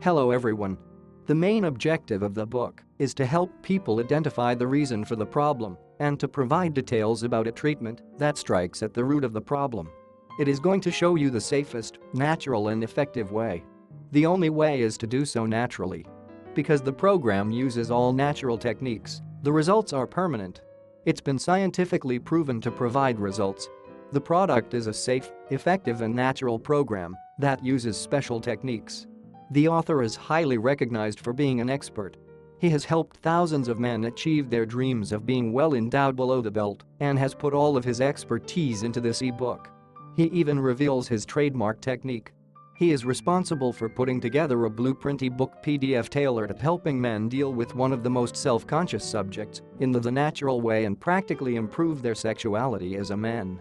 Hello everyone. The main objective of the book is to help people identify the reason for the problem and to provide details about a treatment that strikes at the root of the problem. It is going to show you the safest, natural and effective way. The only way is to do so naturally. Because the program uses all natural techniques, the results are permanent. It's been scientifically proven to provide results. The product is a safe, effective and natural program that uses special techniques. The author is highly recognized for being an expert. He has helped thousands of men achieve their dreams of being well endowed below the belt and has put all of his expertise into this e-book. He even reveals his trademark technique. He is responsible for putting together a blueprint e-book PDF tailored at helping men deal with one of the most self-conscious subjects in the natural way and practically improve their sexuality as a man.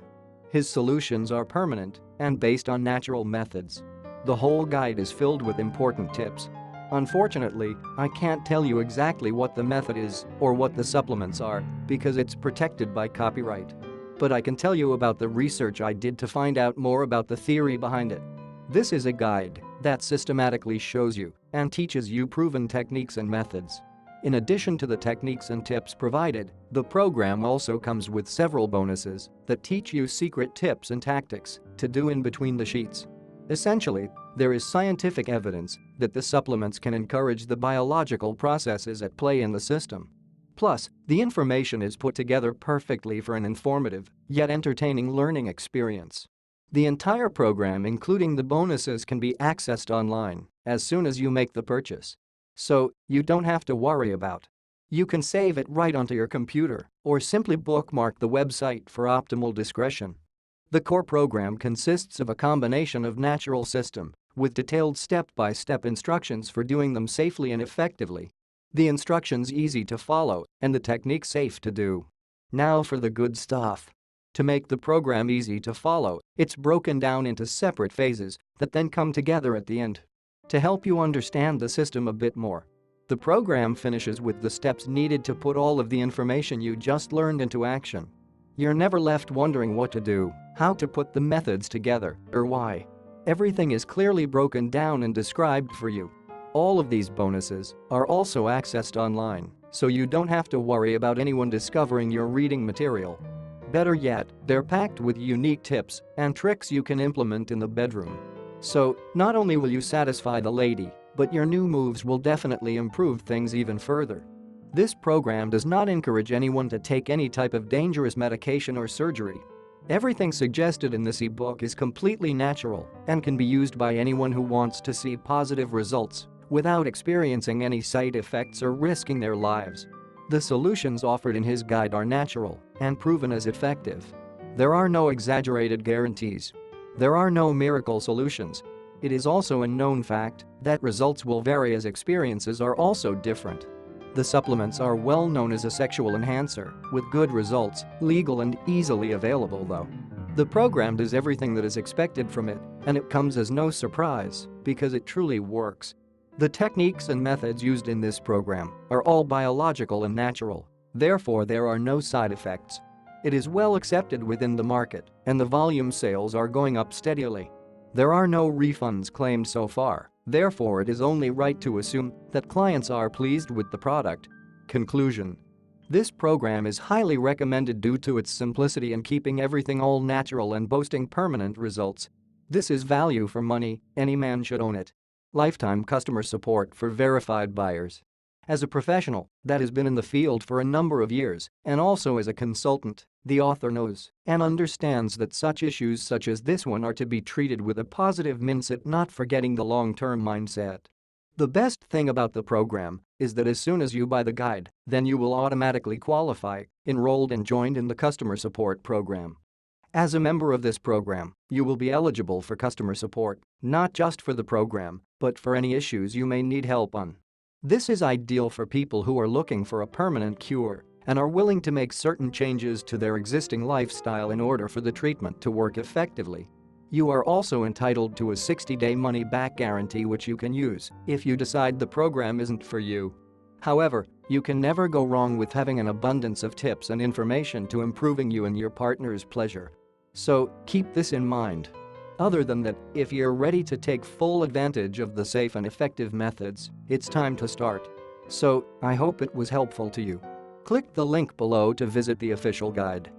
His solutions are permanent and based on natural methods. The whole guide is filled with important tips. Unfortunately, I can't tell you exactly what the method is or what the supplements are because it's protected by copyright. But I can tell you about the research I did to find out more about the theory behind it. This is a guide that systematically shows you and teaches you proven techniques and methods. In addition to the techniques and tips provided, the program also comes with several bonuses that teach you secret tips and tactics to do in between the sheets. Essentially, there is scientific evidence that the supplements can encourage the biological processes at play in the system. Plus, the information is put together perfectly for an informative, yet entertaining learning experience. The entire program, including the bonuses, can be accessed online as soon as you make the purchase. So, you don't have to worry about. You can save it right onto your computer or simply bookmark the website for optimal discretion. The core program consists of a combination of natural system with detailed step-by-step instructions for doing them safely and effectively. The instructions easy to follow and the technique safe to do. Now for the good stuff. To make the program easy to follow, it's broken down into separate phases that then come together at the end. To help you understand the system a bit more, the program finishes with the steps needed to put all of the information you just learned into action. You're never left wondering what to do, how to put the methods together, or why. Everything is clearly broken down and described for you. All of these bonuses are also accessed online, so you don't have to worry about anyone discovering your reading material. Better yet, they're packed with unique tips and tricks you can implement in the bedroom. So, not only will you satisfy the lady, but your new moves will definitely improve things even further. This program does not encourage anyone to take any type of dangerous medication or surgery. Everything suggested in this e-book is completely natural and can be used by anyone who wants to see positive results without experiencing any side effects or risking their lives. The solutions offered in his guide are natural and proven as effective. There are no exaggerated guarantees. There are no miracle solutions. It is also a known fact that results will vary as experiences are also different. The supplements are well known as a sexual enhancer with good results, legal and easily available though. The program does everything that is expected from it, and it comes as no surprise because it truly works. The techniques and methods used in this program are all biological and natural, therefore there are no side effects. It is well accepted within the market and the volume sales are going up steadily. There are no refunds claimed so far, therefore it is only right to assume that clients are pleased with the product. Conclusion. This program is highly recommended due to its simplicity in keeping everything all natural and boasting permanent results. This is value for money, any man should own it. Lifetime customer support for verified buyers. As a professional that has been in the field for a number of years and also as a consultant, the author knows and understands that such issues such as this one are to be treated with a positive mindset, not forgetting the long-term mindset. The best thing about the program is that as soon as you buy the guide, then you will automatically qualify, enrolled and joined in the customer support program. As a member of this program, you will be eligible for customer support, not just for the program, but for any issues you may need help on. This is ideal for people who are looking for a permanent cure and are willing to make certain changes to their existing lifestyle in order for the treatment to work effectively. You are also entitled to a 60-day money-back guarantee which you can use if you decide the program isn't for you. However, you can never go wrong with having an abundance of tips and information to improving you and your partner's pleasure. So, keep this in mind. Other than that, if you're ready to take full advantage of the safe and effective methods, it's time to start. So, I hope it was helpful to you. Click the link below to visit the official guide.